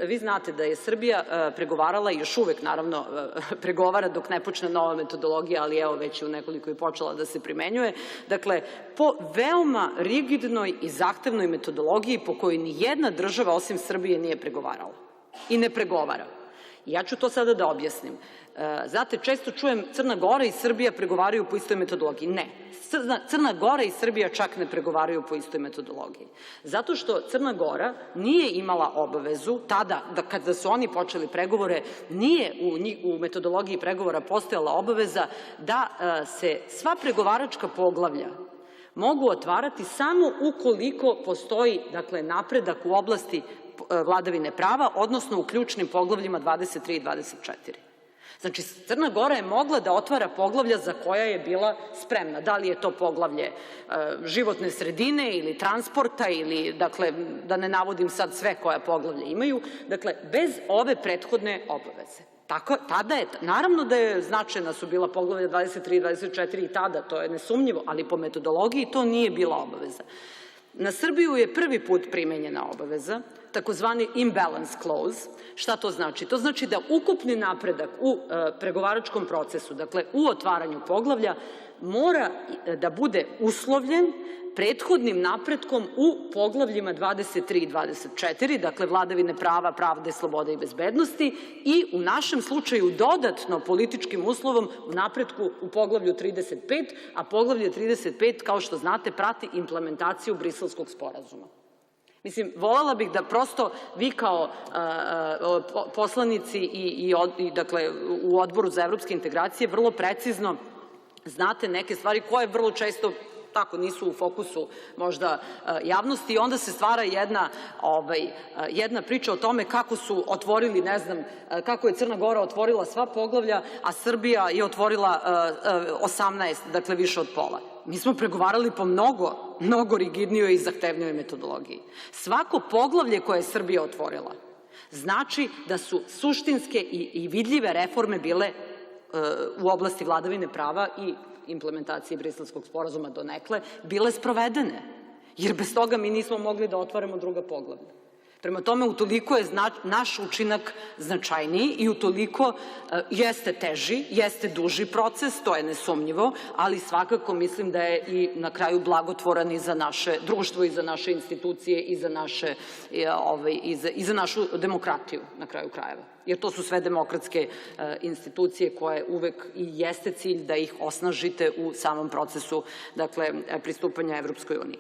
Vi znate da je Srbija pregovarala i još uvek, naravno, pregovara dok ne počne nova metodologija, ali evo već u nekoliko i počela da se primenjuje, dakle, po veoma rigidnoj i zahtevnoj metodologiji po kojoj ni jedna država osim Srbije nije pregovarala i ne pregovara. Ja ću to sada da objasnim. Znate, često čujem Crna Gora i Srbija pregovaraju po istoj metodologiji. Ne. Crna Gora i Srbija čak ne pregovaraju po istoj metodologiji. Zato što Crna Gora nije imala obavezu, tada, kada su oni počeli pregovore, nije u metodologiji pregovora postojala obaveza da se sva pregovaračka poglavlja mogu otvarati samo ukoliko postoji, dakle, napredak u oblasti vladavine prava, odnosno u ključnim poglavljima 23 i 24. Znači, Crna Gora je mogla da otvara poglavlja za koja je bila spremna. Da li je to poglavlje životne sredine ili transporta ili, dakle, da ne navodim sad sve koja poglavlja imaju, dakle, bez ove prethodne obaveze. Tada je, naravno da je značajna su bila poglavlja 23 i 24 i tada, to je nesumnjivo, ali po metodologiji to nije bila obaveza. Na Srbiju je prvi put primenjena obaveza, takozvani imbalance clause. Šta to znači? To znači da ukupni napredak u pregovaračkom procesu, dakle u otvaranju poglavlja, mora da bude uslovljen prethodnim napretkom u poglavljima 23 i 24, dakle vladavine prava, pravde, slobode i bezbednosti i u našem slučaju dodatno političkim uslovom u napretku u poglavlju 35, a poglavlje 35, kao što znate, prati implementaciju Briselskog sporazuma. Mislim, voljela bih da prosto vi kao poslanici i dakle u Odboru za evropske integracije vrlo precizno znate neke stvari koje vrlo često tako nisu u fokusu možda javnosti i onda se stvara jedna priča o tome kako su otvorili, ne znam, kako je Crna Gora otvorila sva poglavlja, a Srbija je otvorila 18, dakle više od pola. Mi smo pregovarali po mnogo rigidnijoj i zahtevnijoj metodologiji. Svako poglavlje koje je Srbija otvorila znači da su suštinske i vidljive reforme bile u oblasti vladavine prava i implementacije Briselskog sporazuma donekle, bile sprovedene, jer bez toga mi nismo mogli da otvaramo druga poglavlja. Prema tome, utoliko je naš učinak značajniji i utoliko jeste teži, jeste duži proces, to je nesumnjivo, ali svakako mislim da je i na kraju blagotvoran i za naše društvo i za naše institucije i za našu demokratiju na kraju krajeva. Jer to su sve demokratske institucije koje uvek i jeste cilj da ih osnažite u samom procesu, dakle, pristupanja Evropskoj uniji.